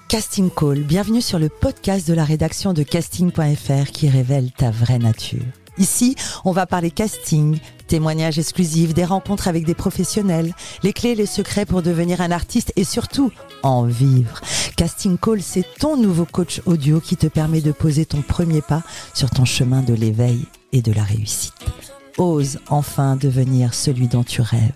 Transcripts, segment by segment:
Casting Call, bienvenue sur le podcast de la rédaction de casting.fr qui révèle ta vraie nature. Ici, on va parler casting, témoignages exclusifs, des rencontres avec des professionnels, les clés et les secrets pour devenir un artiste et surtout, en vivre. Casting Call, c'est ton nouveau coach audio qui te permet de poser ton premier pas sur ton chemin de l'éveil et de la réussite. Ose enfin devenir celui dont tu rêves.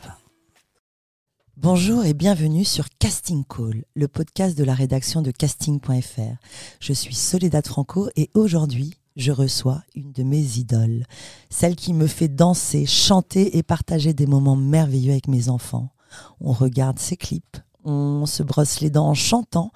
Bonjour et bienvenue sur Casting Call, le podcast de la rédaction de casting.fr. Je suis Soledad Franco et aujourd'hui, je reçois une de mes idoles, celle qui me fait danser, chanter et partager des moments merveilleux avec mes enfants. On regarde ses clips, on se brosse les dents en chantant.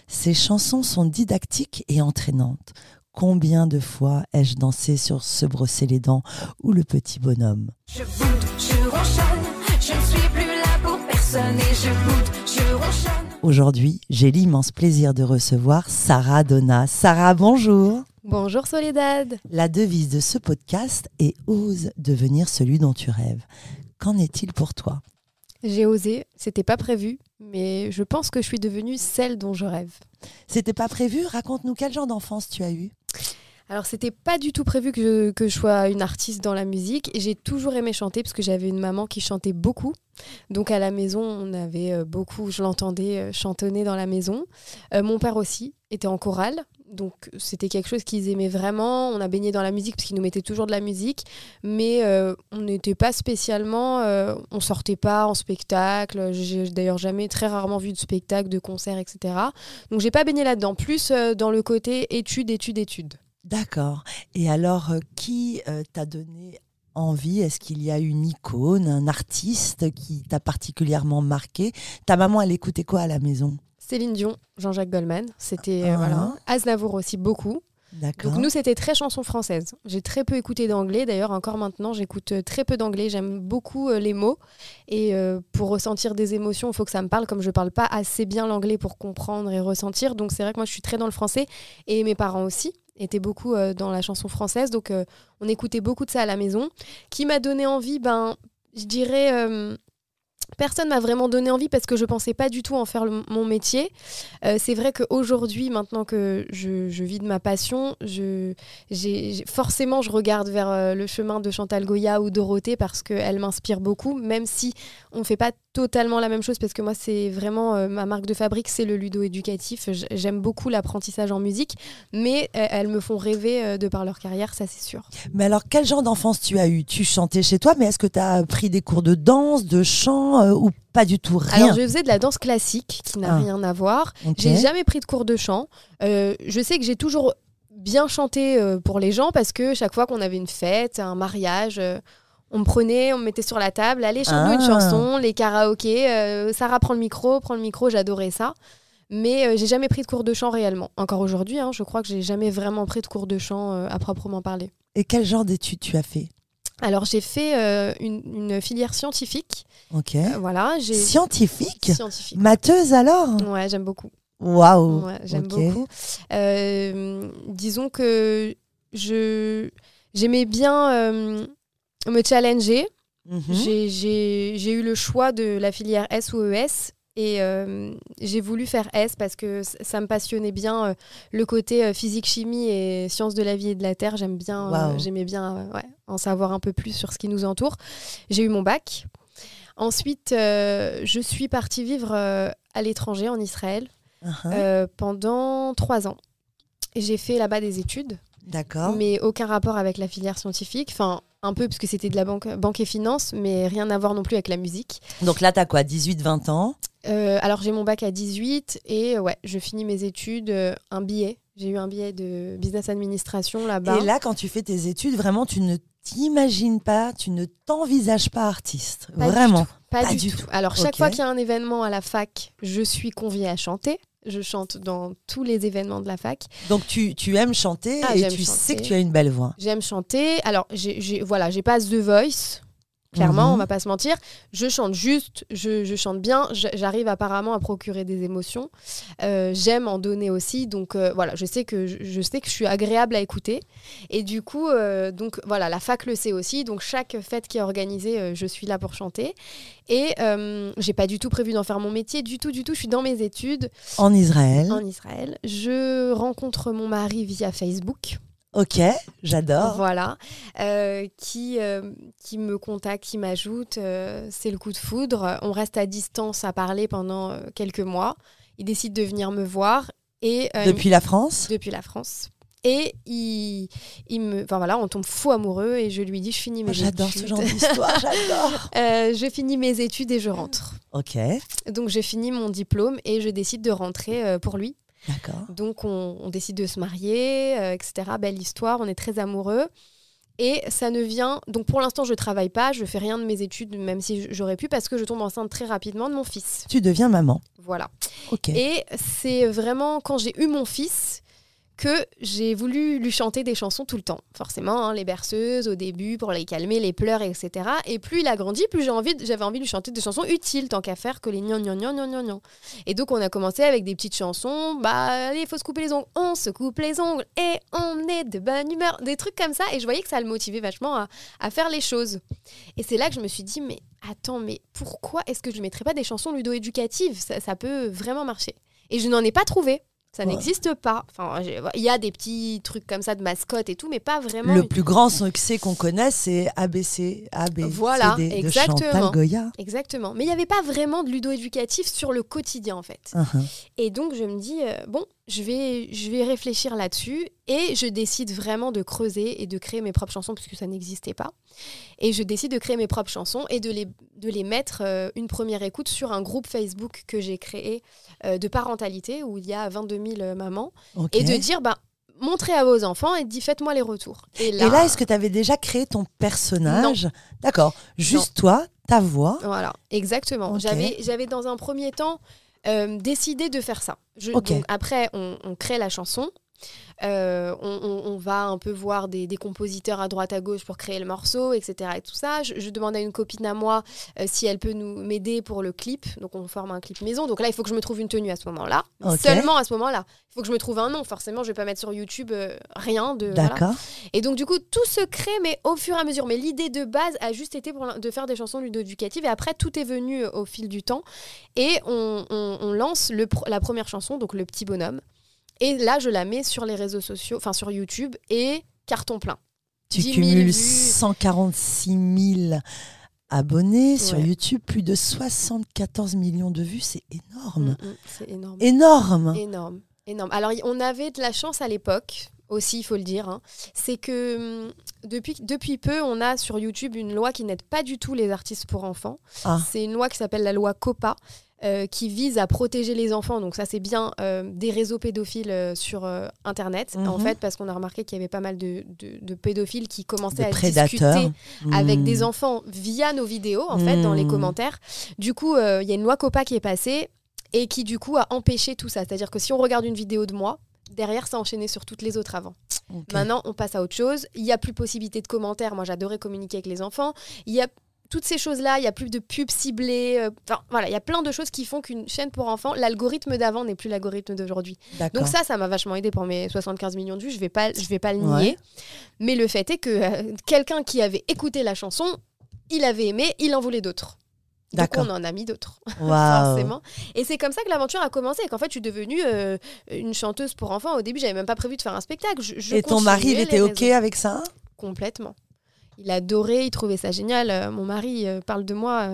Ses chansons sont didactiques et entraînantes. Combien de fois ai-je dansé sur Se brosser les dents ou Le petit bonhomme? Je boude, je ronchonne, je ne suis plus là pour personne et je boude, je ronchonne. Aujourd'hui, j'ai l'immense plaisir de recevoir Sarah Donna. Sarah, bonjour. Bonjour Soledad. La devise de ce podcast est « Ose devenir celui dont tu rêves ». Qu'en est-il pour toi? J'ai osé, c'était pas prévu, mais je pense que je suis devenue celle dont je rêve. C'était pas prévu? Raconte-nous quel genre d'enfance tu as eu? Alors c'était pas du tout prévu que je sois une artiste dans la musique et j'ai toujours aimé chanter parce que j'avais une maman qui chantait beaucoup. Donc à la maison, on avait beaucoup, je l'entendais chantonner dans la maison. Mon père aussi était en chorale, donc c'était quelque chose qu'ils aimaient vraiment. On a baigné dans la musique parce qu'ils nous mettaient toujours de la musique, mais on n'était pas spécialement, on sortait pas en spectacle. J'ai d'ailleurs très rarement vu de spectacle, de concert, etc. Donc j'ai pas baigné là-dedans, plus dans le côté études. D'accord. Et alors, qui t'a donné envie? Est-ce qu'il y a une icône, un artiste qui t'a particulièrement marqué? Ta maman, elle écoutait quoi à la maison? Céline Dion, Jean-Jacques Goldman, c'était voilà. Aznavour aussi beaucoup. D'accord. Donc nous, c'était très chanson française. J'ai très peu écouté d'anglais. D'ailleurs, encore maintenant, j'écoute très peu d'anglais. J'aime beaucoup les mots. Et pour ressentir des émotions, il faut que ça me parle. Comme je ne parle pas assez bien l'anglais pour comprendre et ressentir. Donc c'est vrai que moi, je suis très dans le français. Et mes parents aussi étaient beaucoup dans la chanson française. Donc on écoutait beaucoup de ça à la maison. Qui m'a donné envie, je dirais... Personne m'a vraiment donné envie parce que je pensais pas du tout en faire mon métier. C'est vrai qu'aujourd'hui, maintenant que je vis de ma passion, forcément je regarde vers le chemin de Chantal Goya ou Dorothée parce qu'elles m'inspirent beaucoup, même si on ne fait pas totalement la même chose parce que moi c'est vraiment ma marque de fabrique, c'est le ludo-éducatif. J'aime beaucoup l'apprentissage en musique, mais elles me font rêver de par leur carrière, ça c'est sûr. Mais alors, quel genre d'enfance tu as eu? Tu chantais chez toi, mais est-ce que tu as pris des cours de danse, de chant ou pas du tout? Rien. Alors je faisais de la danse classique qui n'a rien à voir. Okay. J'ai jamais pris de cours de chant. Je sais que j'ai toujours bien chanté pour les gens parce que chaque fois qu'on avait une fête, un mariage, on me mettait sur la table, allez chante-nous une chanson, les karaokés, Sarah prend le micro, j'adorais ça. Mais j'ai jamais pris de cours de chant réellement. Encore aujourd'hui, je crois que j'ai jamais vraiment pris de cours de chant à proprement parler. Et quel genre d'études tu as fait? Alors j'ai fait une filière scientifique. Ok. Voilà, Scientifique? Scientifique. Matheuse alors? Ouais, j'aime beaucoup. Waouh. Ouais, j'aime beaucoup. Disons que j'aimais bien me challenger. J'ai eu le choix de la filière S ou ES. Et j'ai voulu faire S parce que ça me passionnait bien le côté physique, chimie et sciences de la vie et de la terre. J'aimais bien en savoir un peu plus sur ce qui nous entoure. J'ai eu mon bac. Ensuite, je suis partie vivre à l'étranger, en Israël, pendant 3 ans. Et j'ai fait là-bas des études. D'accord. Mais aucun rapport avec la filière scientifique. Enfin, un peu parce que c'était de la banque et finance, mais rien à voir non plus avec la musique. Donc là, t'as quoi, 18-20 ans? Alors j'ai mon bac à 18 et je finis mes études, un billet. J'ai eu un billet de business administration là-bas. Et là, quand tu fais tes études, vraiment, tu ne t'imagines pas, tu ne t'envisages pas artiste. Vraiment. Pas du tout. Alors chaque fois qu'il y a un événement à la fac, je suis conviée à chanter. Je chante dans tous les événements de la fac. Donc tu aimes chanter et tu sais que tu as une belle voix. J'aime chanter. Alors j'ai pas The Voice. Clairement, on va pas se mentir. Je chante juste, je chante bien. J'arrive apparemment à procurer des émotions. J'aime en donner aussi. Donc voilà, je sais que je suis agréable à écouter. Et du coup, donc voilà, la fac le sait aussi. Donc chaque fête qui est organisée, je suis là pour chanter. Et j'ai pas du tout prévu d'en faire mon métier, du tout. Je suis dans mes études. En Israël. En Israël. Je rencontre mon mari via Facebook. Ok, j'adore. Voilà, qui me contacte, qui m'ajoute, c'est le coup de foudre. On reste à distance à parler pendant quelques mois. Il décide de venir me voir. Et, depuis la France ? Depuis la France. Et enfin voilà, on tombe fou amoureux et je lui dis, je finis mes études. J'adore ce genre d'histoire, j'adore. Je finis mes études et je rentre. Ok. Donc j'ai fini mon diplôme et je décide de rentrer pour lui. D'accord. Donc on décide de se marier, etc. Belle histoire, on est très amoureux. Et ça ne vient... Donc pour l'instant, je ne travaille pas, je ne fais rien de mes études, même si j'aurais pu, parce que je tombe enceinte très rapidement de mon fils. Tu deviens maman. Voilà. Ok. Et c'est vraiment quand j'ai eu mon fils que j'ai voulu lui chanter des chansons tout le temps. Forcément, hein, les berceuses au début, pour les calmer, les pleurs, etc. Et plus il a grandi, plus j'avais envie de lui chanter des chansons utiles, tant qu'à faire que les gnan gnan gnan gnan gnan gnan. Et donc on a commencé avec des petites chansons, allez, il faut se couper les ongles, on se coupe les ongles et on est de bonne humeur, des trucs comme ça. Et je voyais que ça le motivait vachement à faire les choses. Et c'est là que je me suis dit, mais attends, mais pourquoi est-ce que je ne mettrais pas des chansons ludo-éducatives ? Ça peut vraiment marcher. Et je n'en ai pas trouvé. Ça n'existe pas. Enfin, il y a des petits trucs comme ça de mascotte et tout, mais pas vraiment. Le plus grand succès qu'on connaît, c'est ABC, voilà, CD de exactement. Chantal Goya. Exactement. Mais il n'y avait pas vraiment de ludo-éducatif sur le quotidien, en fait. Et donc, je me dis, je vais réfléchir là-dessus et je décide vraiment de creuser et de créer mes propres chansons puisque ça n'existait pas. Et je décide de créer mes propres chansons et de les mettre une première écoute sur un groupe Facebook que j'ai créé de parentalité où il y a 22 000 mamans. Okay. Et de dire, montrez à vos enfants et faites-moi les retours. Et là, est-ce que tu avais déjà créé ton personnage ? Non. D'accord. Juste toi, ta voix. Voilà, exactement. Okay. J'avais dans un premier temps décidé de faire ça. Donc, après, on crée la chanson. On va un peu voir des compositeurs à droite à gauche pour créer le morceau, etc. Et tout ça. Je demande à une copine à moi si elle peut m'aider pour le clip. Donc on forme un clip maison. Donc là, il faut que je me trouve une tenue à ce moment-là. Seulement à ce moment-là. Il faut que je me trouve un nom. Forcément, je ne vais pas mettre sur YouTube rien de. D'accord. Voilà. Et donc du coup, tout se crée, mais au fur et à mesure. Mais l'idée de base a juste été de faire des chansons ludo-éducatives. Et après, tout est venu au fil du temps. Et on lance la première chanson, donc Le Petit Bonhomme. Et là, je la mets sur les réseaux sociaux, enfin sur YouTube, et carton plein. Tu cumules 146 000 abonnés sur YouTube, plus de 74 millions de vues, c'est énorme. C'est énorme. Énorme. Énorme. Alors, on avait de la chance à l'époque, aussi, il faut le dire. Hein. C'est que depuis peu, on a sur YouTube une loi qui n'aide pas du tout les artistes pour enfants. C'est une loi qui s'appelle la loi COPPA. Qui vise à protéger les enfants. Donc ça, c'est bien des réseaux pédophiles sur Internet, en fait, parce qu'on a remarqué qu'il y avait pas mal de pédophiles qui commençaient à discuter avec des enfants via nos vidéos, en fait, dans les commentaires. Du coup, il y a une loi COPPA qui est passée et qui, du coup, a empêché tout ça. C'est-à-dire que si on regarde une vidéo de moi, derrière, ça enchaînait sur toutes les autres avant. Maintenant, on passe à autre chose. Il n'y a plus possibilité de commentaires. Moi, j'adorais communiquer avec les enfants. Il y a toutes ces choses-là, il n'y a plus de pubs ciblées. Voilà, il y a plein de choses qui font qu'une chaîne pour enfants, l'algorithme d'avant n'est plus l'algorithme d'aujourd'hui. D'accord. Donc ça m'a vachement aidé pour mes 75 millions de vues. Je vais pas le nier. Mais le fait est que quelqu'un qui avait écouté la chanson, il avait aimé, il en voulait d'autres. D'accord. Donc on en a mis d'autres, wow. Forcément. Et c'est comme ça que l'aventure a commencé. Et qu'en fait, je suis devenue une chanteuse pour enfants. Au début, j'avais même pas prévu de faire un spectacle. Et ton mari, il était OK avec ça ? Complètement. Il adorait, il trouvait ça génial. Mon mari parle de moi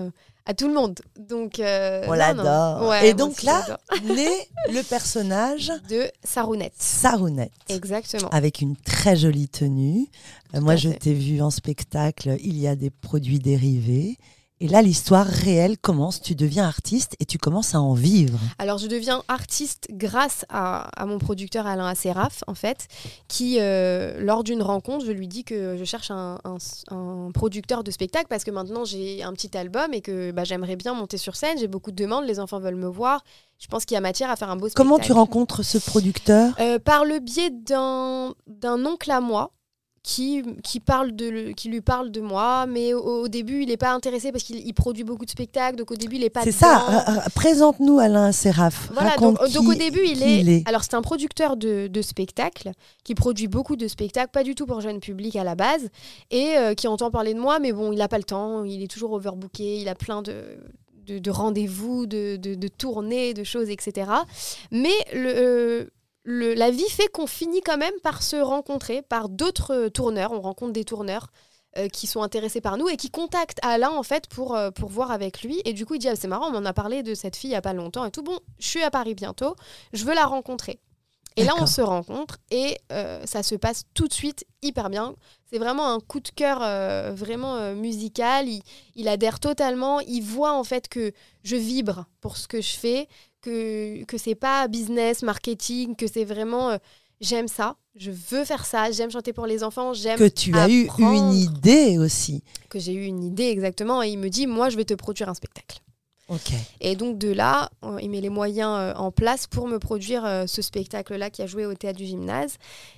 à tout le monde. Donc, on l'adore. Ouais, et donc là, naît le personnage de Sarounette. Sarounette. Exactement. Avec une très jolie tenue. Moi, je t'ai vu en spectacle. Il y a des produits dérivés. Et là, l'histoire réelle commence. Tu deviens artiste et tu commences à en vivre. Alors, je deviens artiste grâce à mon producteur Alain Asseraf, en fait, qui, lors d'une rencontre, je lui dis que je cherche un producteur de spectacle parce que maintenant, j'ai un petit album et que j'aimerais bien monter sur scène. J'ai beaucoup de demandes, les enfants veulent me voir. Je pense qu'il y a matière à faire un beau spectacle. Comment tu rencontres ce producteur ? Par le biais d'un oncle à moi, qui lui parle de moi, mais au début, il n'est pas intéressé parce qu'il produit beaucoup de spectacles, donc au début, il n'est pas C'est dedans. ça, présente-nous Alain Seraf. Voilà, donc au début, il est. Alors, c'est un producteur de spectacles qui produit beaucoup de spectacles, pas du tout pour jeune public à la base, et qui entend parler de moi, mais bon, il n'a pas le temps, il est toujours overbooké, il a plein de rendez-vous, de tournées, de choses, etc. Mais la vie fait qu'on finit quand même par se rencontrer par d'autres tourneurs. On rencontre des tourneurs qui sont intéressés par nous et qui contactent Alain en fait pour voir avec lui. Et du coup, il dit c'est marrant, on m'en a parlé de cette fille il n'y a pas longtemps et tout. Bon, je suis à Paris bientôt, je veux la rencontrer. Et là, on se rencontre et ça se passe tout de suite hyper bien. C'est vraiment un coup de cœur vraiment musical. Il adhère totalement. Il voit en fait que je vibre pour ce que je fais, que c'est pas business, marketing, que c'est vraiment j'aime ça, je veux faire ça, j'aime chanter pour les enfants, j'aime que tu as eu une idée aussi. Que j'ai eu une idée exactement et il me dit moi je vais te produire un spectacle. Okay. Et donc de là, il met les moyens en place pour me produire ce spectacle-là qui a joué au Théâtre du Gymnase.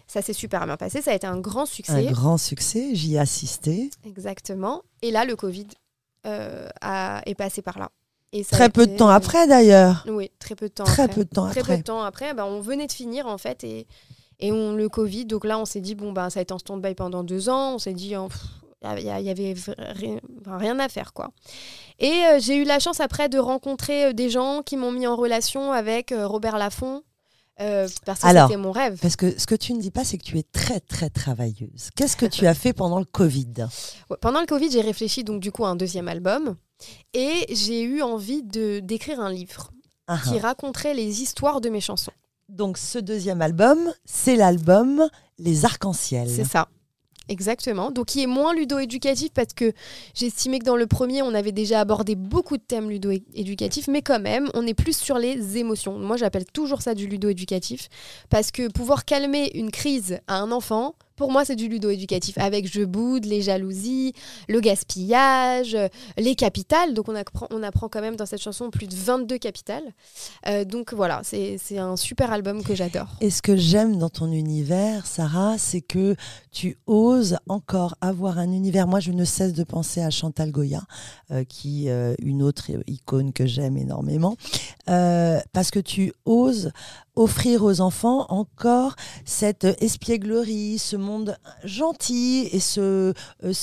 Ça s'est super bien passé, ça a été un grand succès. Un grand succès, j'y ai assisté. Exactement. Et là, le Covid est passé par là. Et ça très peu de temps après d'ailleurs. Oui, très peu de temps très après. Peu de temps très après. Peu de temps après, on venait de finir en fait et le Covid. Donc là, on s'est dit, ça a été en stand-by pendant 2 ans. On s'est dit, il y avait rien à faire, quoi. Et j'ai eu la chance après de rencontrer des gens qui m'ont mis en relation avec Robert Laffont. Parce que c'était mon rêve. Parce que ce que tu ne dis pas, c'est que tu es très, très travailleuse. Qu'est-ce que tu as fait pendant le Covid ? Pendant le Covid, j'ai réfléchi donc du coup à un 2e album et j'ai eu envie d'écrire un livre qui raconterait les histoires de mes chansons. Donc ce 2e album, c'est l'album Les Arcs-en-Ciel. C'est ça. Exactement, donc qui est moins ludo-éducatif parce que j'estimais que dans le premier on avait déjà abordé beaucoup de thèmes ludo-éducatifs, mais quand même on est plus sur les émotions. Moi j'appelle toujours ça du ludo-éducatif parce que pouvoir calmer une crise à un enfant, pour moi c'est du ludo-éducatif avec je boude, les jalousies, le gaspillage, les capitales, donc on apprend quand même dans cette chanson plus de 22 capitales. Donc voilà, c'est un super album que j'adore. Et ce que j'aime dans ton univers, Sarah, c'est que tu oses encore avoir un univers. Moi je ne cesse de penser à Chantal Goya, qui est une autre icône que j'aime énormément, parce que tu oses offrir aux enfants encore cette espièglerie, ce monde gentil et ce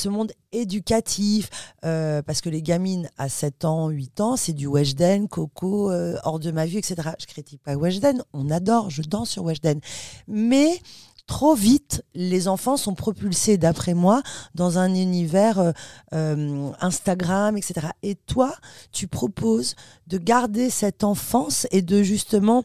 monde éducatif, parce que les gamines à 7 ans, 8 ans, c'est du Weshden, Coco, Hors de ma vue, etc. Je critique pas Weshden, on adore, je danse sur Weshden. Mais trop vite, les enfants sont propulsés, d'après moi, dans un univers Instagram, etc. Et toi, tu proposes de garder cette enfance et de justement...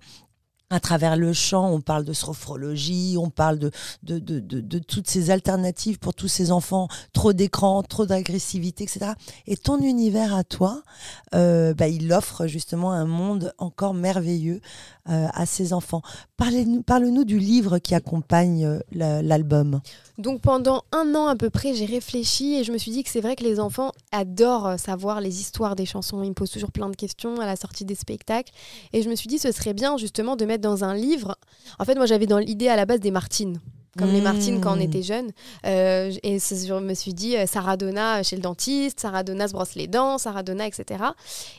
À travers le chant, on parle de sophrologie, on parle de toutes ces alternatives pour tous ces enfants, trop d'écran, trop d'agressivité, etc. Et ton univers à toi, il offre justement un monde encore merveilleux à ces enfants. Parle-nous du livre qui accompagne l'album. Donc pendant 1 an à peu près, j'ai réfléchi et je me suis dit que c'est vrai que les enfants adorent savoir les histoires des chansons. Ils me posent toujours plein de questions à la sortie des spectacles. Et je me suis dit ce serait bien justement de mettre dans un livre... En fait, moi j'avais dans l'idée à la base des Martines. Comme les Martines quand on était jeune. Et je me suis dit, Sarah Donna chez le dentiste, Sarah Donna se brosse les dents, Sarah Donna, etc.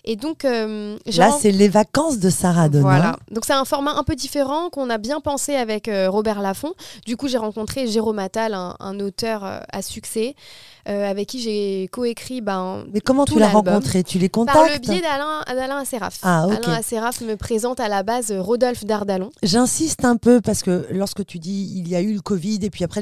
Et donc... là, c'est les vacances de Sarah Donna. Voilà. Donc c'est un format un peu différent qu'on a bien pensé avec Robert Laffont. Du coup, j'ai rencontré Jérôme Attal, un auteur à succès, avec qui j'ai coécrit Mais comment tu l'as rencontré ? Tu les contactes ? Par le biais d'Alain Asseraf. Alain Asseraf me présente à la base Rodolphe Dardalon. J'insiste un peu parce que lorsque tu dis il y a eu le Covid et puis après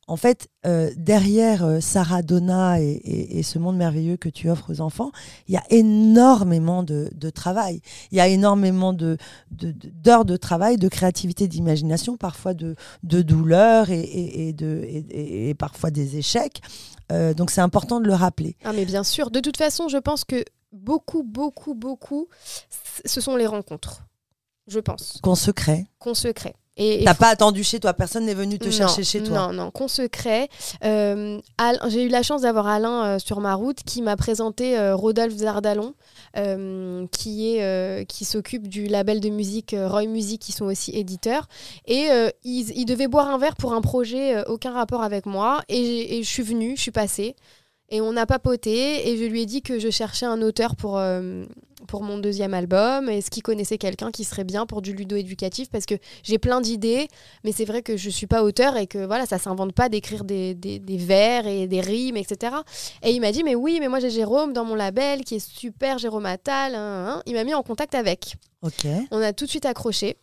en fait derrière Sarah Donna et ce monde merveilleux que tu offres aux enfants, il y a énormément de travail. Il y a énormément d'heures de travail, de créativité, d'imagination, parfois de douleur et parfois des échecs. Donc c'est important de le rappeler. Ah mais bien sûr. De toute façon, je pense que beaucoup, ce sont les rencontres. Je pense. Qu'on se crée. Et T'as pas attendu chez toi, personne n'est venu te chercher chez toi. Non, qu'on se crée. J'ai eu la chance d'avoir Alain sur ma route qui m'a présenté Rodolphe Zardalon, qui s'occupe du label de musique Roy Music, qui sont aussi éditeurs. Et ils devaient boire un verre pour un projet aucun rapport avec moi. Et je suis venue, je suis passée. Et on a papoté et je lui ai dit que je cherchais un auteur pour mon 2e album. Est-ce qu'il connaissait quelqu'un qui serait bien pour du ludo-éducatif, parce que j'ai plein d'idées, mais c'est vrai que je suis pas auteur et que voilà, ça s'invente pas d'écrire des vers et des rimes, etc. Et il m'a dit mais oui, mais moi j'ai Jérôme dans mon label qui est super, Jérôme Attal. Il m'a mis en contact avec. Okay. On a tout de suite accroché.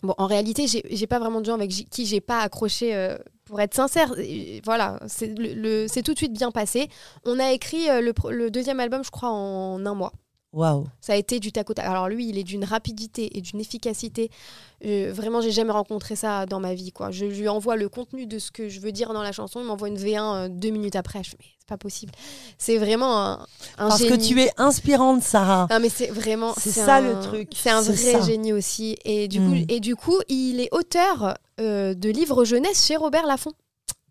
Bon, en réalité, j'ai pas vraiment de gens avec qui j'ai pas accroché. Pour être sincère, voilà, c'est tout de suite bien passé. On a écrit le 2e album, je crois, en 1 mois. Waouh. Ça a été du tac au tac. Alors lui, il est d'une rapidité et d'une efficacité. Vraiment, j'ai jamais rencontré ça dans ma vie, quoi. Je lui envoie le contenu de ce que je veux dire dans la chanson. Il m'envoie une V1 2 minutes après. Je fais, mais c'est pas possible. C'est vraiment un Parce génie. que tu es inspirante, Sarah. Non, mais c'est vraiment... C'est ça le truc. C'est un vrai génie aussi. Et du coup, il est auteur de livres jeunesse chez Robert Laffont.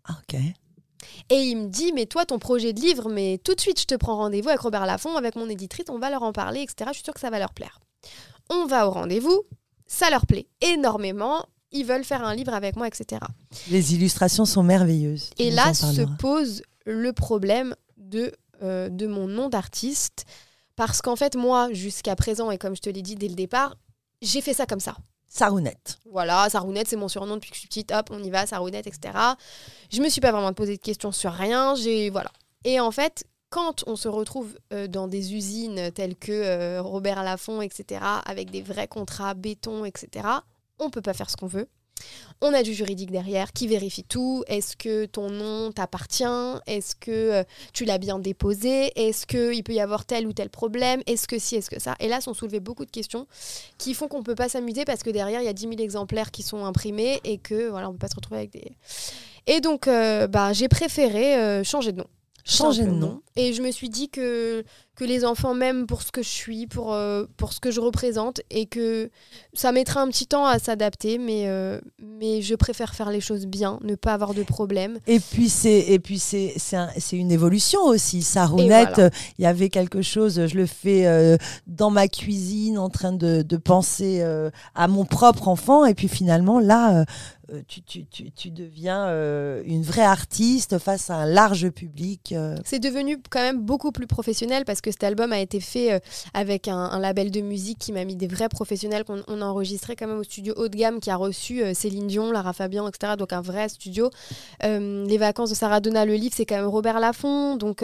Ah, ok. Et il me dit, mais toi, ton projet de livre, mais tout de suite, je te prends rendez-vous avec Robert Laffont, avec mon éditrice, on va leur en parler, etc. Je suis sûre que ça va leur plaire. On va au rendez-vous, ça leur plaît énormément, ils veulent faire un livre avec moi, etc. Les illustrations sont merveilleuses. Et là se pose le problème de mon nom d'artiste, parce qu'en fait, moi, jusqu'à présent, et comme je te l'ai dit dès le départ, j'ai fait ça comme ça. Sarounette. Voilà, Sarounette, c'est mon surnom depuis que je suis petite. Hop, on y va, Sarounette, etc. Je me suis pas vraiment posé de questions sur rien. Voilà. Et en fait, quand on se retrouve dans des usines telles que Robert Laffont, etc., avec des vrais contrats béton, etc., on peut pas faire ce qu'on veut. On a du juridique derrière qui vérifie tout. Est-ce que ton nom t'appartient? Est-ce que tu l'as bien déposé? Est-ce qu'il peut y avoir tel ou tel problème? Est-ce que si, est-ce que ça? Et là, sont soulevées beaucoup de questions qui font qu'on ne peut pas s'amuser parce que derrière, il y a 10 000 exemplaires qui sont imprimés et que voilà, on ne peut pas se retrouver avec des... Et donc, j'ai préféré changer de nom. Changer de nom. Et je me suis dit que les enfants m'aiment pour ce que je suis, pour ce que je représente, et que ça mettra un petit temps à s'adapter, mais je préfère faire les choses bien, ne pas avoir de problème. Et puis c'est une évolution aussi. Sarounette, voilà. Il y avait quelque chose, je le fais dans ma cuisine, en train de penser à mon propre enfant, et puis finalement là... Tu deviens une vraie artiste face à un large public. C'est devenu quand même beaucoup plus professionnel parce que cet album a été fait avec un label de musique qui m'a mis des vrais professionnels qu'on a enregistré quand même au studio haut de gamme qui a reçu Céline Dion, Lara Fabian, etc. Donc un vrai studio. Les vacances de Sarah Donna, le livre, c'est quand même Robert Laffont. Donc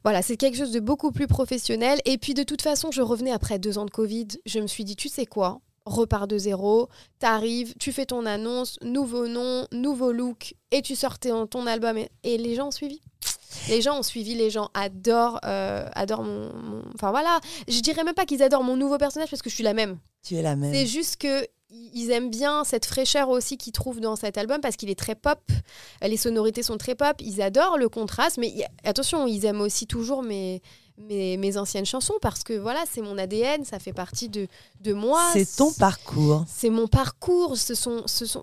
voilà, c'est quelque chose de beaucoup plus professionnel. Et puis de toute façon, je revenais après 2 ans de Covid. Je me suis dit, tu sais quoi ? Repars de zéro, t'arrives, tu fais ton annonce, nouveau nom, nouveau look, et tu sors ton album. Et les gens ont suivi. Les gens ont suivi, les gens adorent mon... Enfin voilà, je dirais même pas qu'ils adorent mon nouveau personnage parce que je suis la même. Tu es la même. C'est juste qu'ils aiment bien cette fraîcheur aussi qu'ils trouvent dans cet album parce qu'il est très pop. Les sonorités sont très pop. Ils adorent le contraste, mais attention, ils aiment aussi toujours mes anciennes chansons parce que voilà, c'est mon ADN, ça fait partie de moi. C'est ton parcours. C'est mon parcours.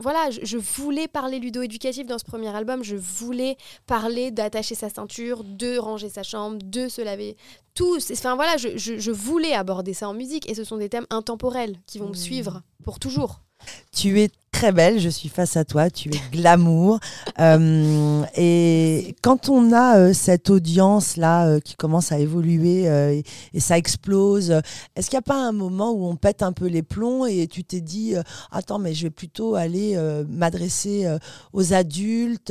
Voilà, je voulais parler ludo-éducatif dans ce premier album. Je voulais parler d'attacher sa ceinture, de ranger sa chambre, de se laver. Tout. Enfin voilà, je voulais aborder ça en musique et ce sont des thèmes intemporels qui vont me suivre pour toujours. Tu es très belle, je suis face à toi, tu es glamour. Et quand on a cette audience-là qui commence à évoluer et ça explose, est-ce qu'il n'y a pas un moment où on pète un peu les plombs et tu t'es dit attends, mais je vais plutôt aller m'adresser aux adultes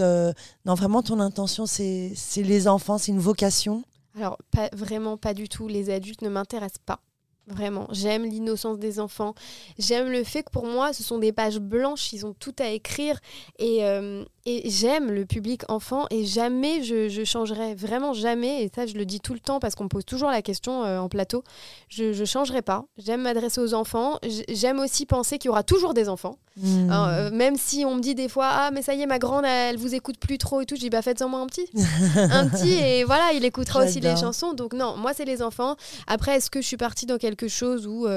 Non, vraiment, ton intention, c'est les enfants, c'est une vocation? Alors, vraiment pas du tout. Les adultes ne m'intéressent pas. Vraiment, j'aime l'innocence des enfants. J'aime le fait que pour moi, ce sont des pages blanches, ils ont tout à écrire. Et j'aime le public enfant et jamais je changerai, vraiment jamais. Et ça, je le dis tout le temps parce qu'on me pose toujours la question en plateau. Je changerai pas. J'aime m'adresser aux enfants. J'aime aussi penser qu'il y aura toujours des enfants. Alors, même si on me dit des fois, ah mais ça y est, ma grande, elle vous écoute plus trop et tout. Je dis, bah faites-en moi un petit. Un petit et voilà, il écoutera aussi les chansons. Donc non, moi c'est les enfants. Après, est-ce que je suis partie dans quelque chose où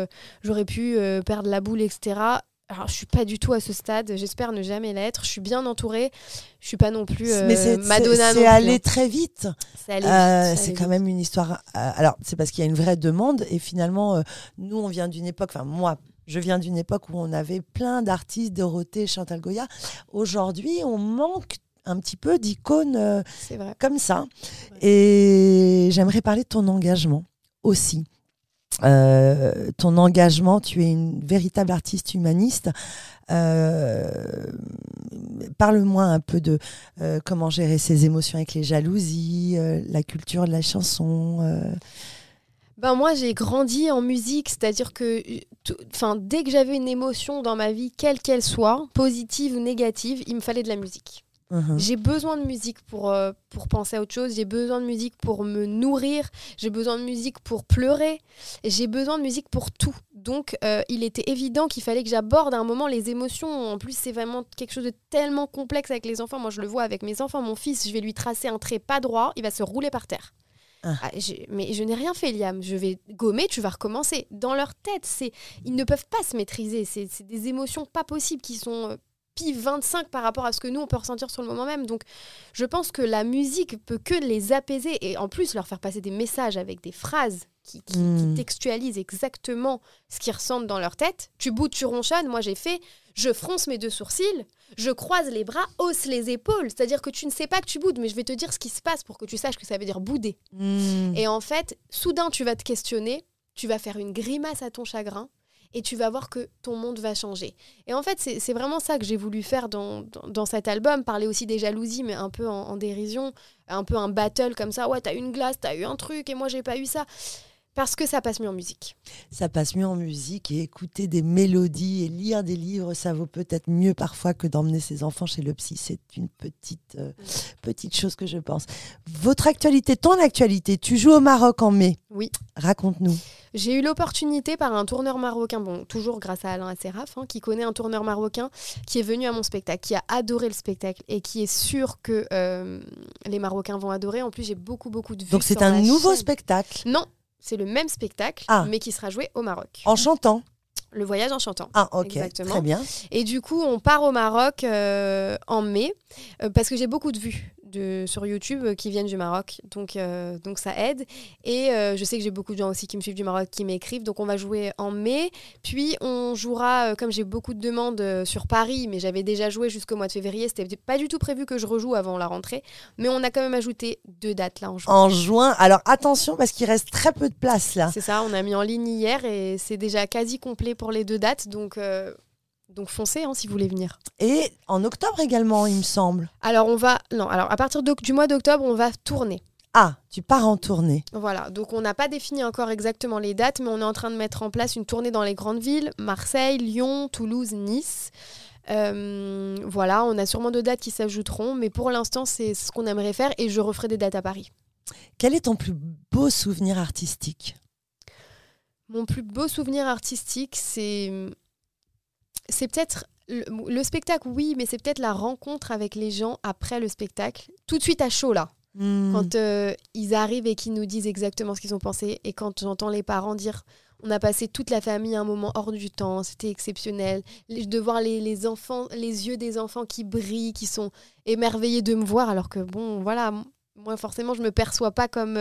j'aurais pu perdre la boule, etc. Alors, je suis pas du tout à ce stade. J'espère ne jamais l'être. Je suis bien entourée. Je suis pas non plus Mais Madonna. c'est allé très vite. C'est allé vite. C'est quand même une histoire. Alors, c'est parce qu'il y a une vraie demande. Et finalement, nous, on vient d'une époque. Enfin, moi, je viens d'une époque où on avait plein d'artistes, Dorothée, Chantal Goya. Aujourd'hui, on manque un petit peu d'icônes C'est vrai. comme ça. Et j'aimerais parler de ton engagement aussi. Ton engagement, tu es une véritable artiste humaniste. Parle-moi un peu de comment gérer ses émotions avec les jalousies, la culture de la chanson. Ben moi, j'ai grandi en musique, c'est-à-dire que dès que j'avais une émotion dans ma vie, quelle qu'elle soit, positive ou négative, il me fallait de la musique. J'ai besoin de musique pour penser à autre chose, j'ai besoin de musique pour me nourrir, j'ai besoin de musique pour pleurer, j'ai besoin de musique pour tout. Donc il était évident qu'il fallait que j'aborde à un moment les émotions. En plus, c'est vraiment quelque chose de tellement complexe avec les enfants. Moi, je le vois avec mes enfants. Mon fils, je vais lui tracer un trait pas droit, il va se rouler par terre. Mais je n'ai rien fait, Liam. Je vais gommer, tu vas recommencer. Dans leur tête, ils ne peuvent pas se maîtriser. C'est des émotions pas possibles qui sont... pi 25 par rapport à ce que nous on peut ressentir sur le moment même. Donc je pense que la musique peut que les apaiser et en plus leur faire passer des messages avec des phrases qui textualisent exactement ce qu'ils ressentent dans leur tête. Tu boudes, tu ronchonnes. Moi j'ai fait, je fronce mes 2 sourcils, je croise les bras, hausse les épaules. C'est-à-dire que tu ne sais pas que tu boudes, mais je vais te dire ce qui se passe pour que tu saches que ça veut dire bouder. Et en fait, soudain tu vas te questionner, tu vas faire une grimace à ton chagrin et tu vas voir que ton monde va changer. Et en fait, c'est vraiment ça que j'ai voulu faire dans cet album, parler aussi des jalousies, mais un peu en dérision, un peu un battle comme ça. Ouais, t'as eu une glace, t'as eu un truc, et moi, j'ai pas eu ça. Parce que ça passe mieux en musique. Ça passe mieux en musique, et écouter des mélodies et lire des livres, ça vaut peut-être mieux parfois que d'emmener ses enfants chez le psy. C'est une petite chose que je pense. Votre actualité, ton actualité, tu joues au Maroc en mai. Oui. Raconte-nous. J'ai eu l'opportunité par un tourneur marocain, bon, toujours grâce à Alain Asseraf, qui connaît un tourneur marocain, qui est venu à mon spectacle, qui a adoré le spectacle et qui est sûr que les Marocains vont adorer. En plus, j'ai beaucoup de vues. Donc c'est un nouveau spectacle? Non, c'est le même spectacle, mais qui sera joué au Maroc. En chantant? Le voyage en chantant. Ah, ok, exactement. Très bien. Et du coup, on part au Maroc en mai, parce que j'ai beaucoup de vues sur YouTube qui viennent du Maroc, donc ça aide. Et je sais que j'ai beaucoup de gens aussi qui me suivent du Maroc, qui m'écrivent, donc on va jouer en mai. Puis on jouera, comme j'ai beaucoup de demandes sur Paris, mais j'avais déjà joué jusqu'au mois de février, c'était pas du tout prévu que je rejoue avant la rentrée, mais on a quand même ajouté 2 dates là en juin. En juin, alors attention parce qu'il reste très peu de place là. C'est ça, on a mis en ligne hier et c'est déjà quasi complet pour les 2 dates, donc foncez si vous voulez venir. Et en octobre également, il me semble. Alors à partir du mois d'octobre, on va tourner. Ah, tu pars en tournée. Voilà, donc on n'a pas défini encore exactement les dates, mais on est en train de mettre en place une tournée dans les grandes villes, Marseille, Lyon, Toulouse, Nice. Voilà, on a sûrement 2 dates qui s'ajouteront, mais pour l'instant, c'est ce qu'on aimerait faire et je referai des dates à Paris. Quel est ton plus beau souvenir artistique ? Mon plus beau souvenir artistique, c'est peut-être le spectacle, oui, mais c'est peut-être la rencontre avec les gens après le spectacle. Tout de suite à chaud, là. Quand ils arrivent et qu'ils nous disent exactement ce qu'ils ont pensé. Et quand j'entends les parents dire « On a passé toute la famille un moment hors du temps, c'était exceptionnel. » De voir les enfants, les yeux des enfants qui brillent, qui sont émerveillés de me voir. Alors que, bon, voilà, moi, forcément, je ne me perçois pas comme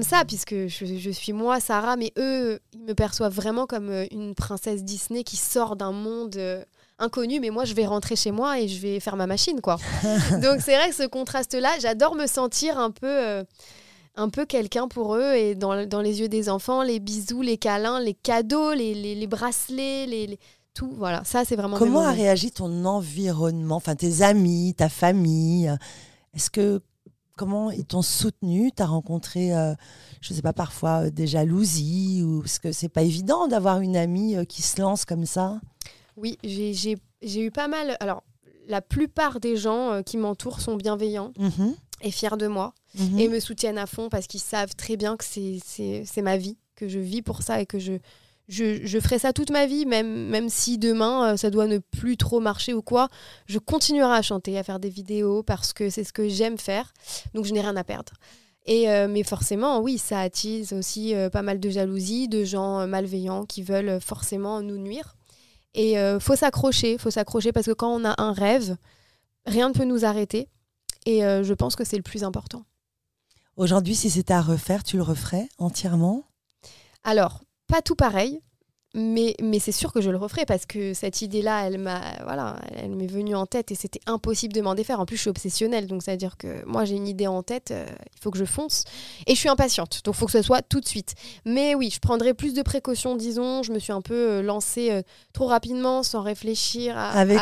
ça, puisque je suis moi, Sarah, mais eux, ils me perçoivent vraiment comme une princesse Disney qui sort d'un monde inconnu, mais moi, je vais rentrer chez moi et je vais faire ma machine, quoi. Donc, c'est vrai que ce contraste-là, j'adore me sentir un peu quelqu'un pour eux, et dans les yeux des enfants, les bisous, les câlins, les cadeaux, les bracelets, tout, voilà, ça, c'est vraiment... Comment a réagi ton environnement, enfin, tes amis, ta famille ? Comment ils t'ont soutenu ? Tu as rencontré, je ne sais pas, parfois des jalousies, parce que c'est pas évident d'avoir une amie qui se lance comme ça. Oui, j'ai eu pas mal. Alors, la plupart des gens qui m'entourent sont bienveillants et fiers de moi et me soutiennent à fond parce qu'ils savent très bien que c'est ma vie, que je vis pour ça et que je ferai ça toute ma vie, même si demain ça doit ne plus trop marcher ou quoi, je continuerai à chanter, à faire des vidéos parce que c'est ce que j'aime faire, donc je n'ai rien à perdre. Mais forcément, oui, ça attise aussi pas mal de jalousie, de gens malveillants qui veulent forcément nous nuire. Et faut s'accrocher parce que quand on a un rêve, rien ne peut nous arrêter. Et je pense que c'est le plus important. Aujourd'hui, si c'était à refaire, tu le referais entièrement ? Alors, pas tout pareil, mais c'est sûr que je le referai parce que cette idée-là, elle m'est venue en tête et c'était impossible de m'en défaire. En plus, je suis obsessionnelle, donc ça veut dire que moi, j'ai une idée en tête, il faut que je fonce. Et je suis impatiente, donc il faut que ce soit tout de suite. Mais oui, je prendrai plus de précautions, disons. Je me suis un peu lancée trop rapidement, sans réfléchir à des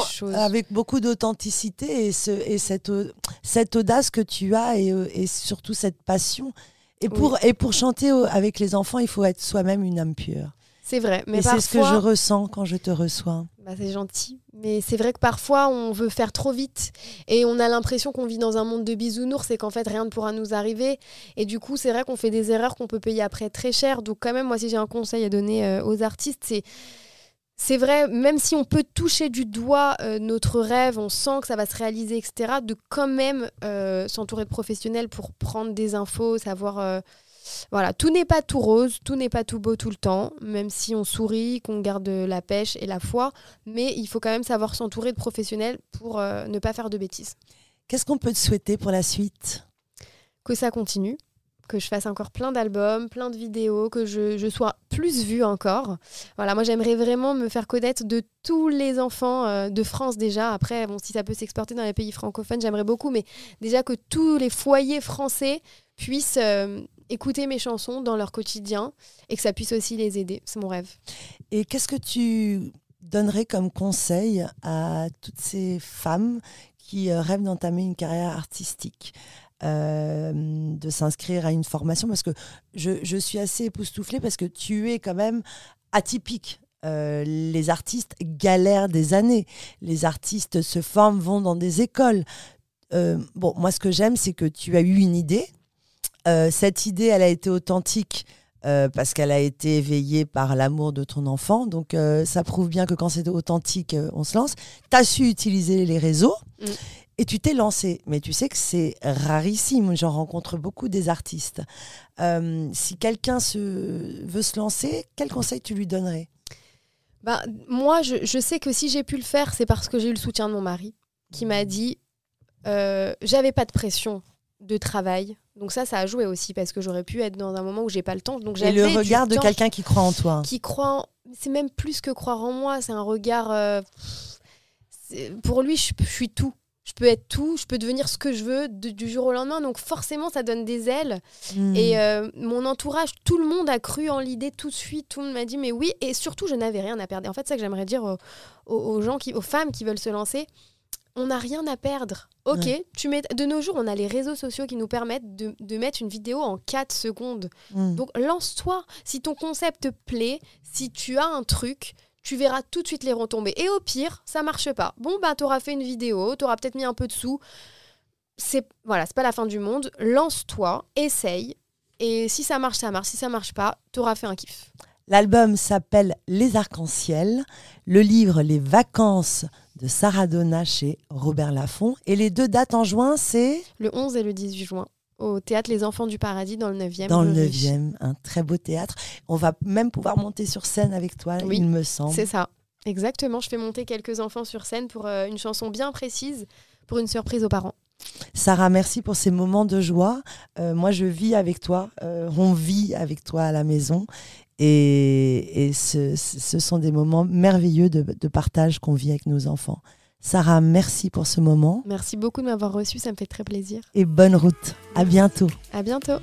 choses. Avec beaucoup d'authenticité et cette audace que tu as et surtout cette passion. Et pour chanter avec les enfants, il faut être soi-même une âme pure. C'est vrai, mais et parfois... c'est ce que je ressens quand je te reçois. C'est gentil, mais c'est vrai que parfois on veut faire trop vite et on a l'impression qu'on vit dans un monde de bisounours et qu'en fait rien ne pourra nous arriver. Et du coup, c'est vrai qu'on fait des erreurs qu'on peut payer après très cher. Donc quand même, moi, si j'ai un conseil à donner aux artistes, c'est vrai, même si on peut toucher du doigt notre rêve, on sent que ça va se réaliser, etc., de quand même s'entourer de professionnels pour prendre des infos, savoir... Voilà, tout n'est pas tout rose, tout n'est pas tout beau tout le temps, même si on sourit, qu'on garde la pêche et la foi, mais il faut quand même savoir s'entourer de professionnels pour ne pas faire de bêtises. Qu'est-ce qu'on peut te souhaiter pour la suite ? Que ça continue, que je fasse encore plein d'albums, plein de vidéos, que je sois plus vue encore. Voilà, moi j'aimerais vraiment me faire connaître de tous les enfants de France déjà. Après, bon, si ça peut s'exporter dans les pays francophones, j'aimerais beaucoup, mais déjà que tous les foyers français puissent... écouter mes chansons dans leur quotidien et que ça puisse aussi les aider. C'est mon rêve. Et qu'est-ce que tu donnerais comme conseil à toutes ces femmes qui rêvent d'entamer une carrière artistique, de s'inscrire à une formation ? Parce que je suis assez époustouflée parce que tu es quand même atypique. Les artistes galèrent des années. Les artistes se forment, vont dans des écoles. Moi, ce que j'aime, c'est que tu as eu une idée. Cette idée, elle a été authentique parce qu'elle a été éveillée par l'amour de ton enfant. Donc, ça prouve bien que quand c'est authentique, on se lance. Tu as su utiliser les réseaux et tu t'es lancée. Mais tu sais que c'est rarissime. J'en rencontre beaucoup des artistes. Si quelqu'un veut se lancer, quel conseil tu lui donnerais ? Moi, je sais que si j'ai pu le faire, c'est parce que j'ai eu le soutien de mon mari qui m'a dit j'avais pas de pression de travail. Donc ça a joué aussi parce que j'aurais pu être dans un moment où j'ai pas le temps. Donc et le regard de quelqu'un qui croit en toi. Qui croit c'est même plus que croire en moi, c'est un regard... Pour lui, je suis tout. Je peux être tout, je peux devenir ce que je veux du jour au lendemain. Donc forcément, ça donne des ailes. Et mon entourage, tout le monde a cru en l'idée tout de suite. Tout le monde m'a dit mais oui. Et surtout, je n'avais rien à perdre. Et en fait, c'est ça que j'aimerais dire aux femmes qui veulent se lancer. On n'a rien à perdre. Ok, de nos jours, on a les réseaux sociaux qui nous permettent de mettre une vidéo en 4 secondes. Donc, lance-toi. Si ton concept te plaît, si tu as un truc, tu verras tout de suite les retombées. Et au pire, ça marche pas. Bon, t'auras fait une vidéo, t'auras peut-être mis un peu de sous. C'est pas la fin du monde. Lance-toi, essaye. Et si ça marche, ça marche. Si ça marche pas, t'auras fait un kiff. L'album s'appelle Les Arcs-en-Ciel. Le livre Les Vacances de Sarah Donna chez Robert Laffont. Et les 2 dates en juin, c'est le 11 et le 18 juin, au Théâtre Les Enfants du Paradis, dans le 9e. Dans le 9e, un très beau théâtre. On va même pouvoir monter sur scène avec toi, il me semble. C'est ça, exactement. Je fais monter quelques enfants sur scène pour une chanson bien précise, pour une surprise aux parents. Sarah, merci pour ces moments de joie. Moi, je vis avec toi. On vit avec toi à la maison. Et ce sont des moments merveilleux de partage qu'on vit avec nos enfants. Sarah, merci pour ce moment. Merci beaucoup de m'avoir reçue, ça me fait très plaisir. Et bonne route. À bientôt. À bientôt.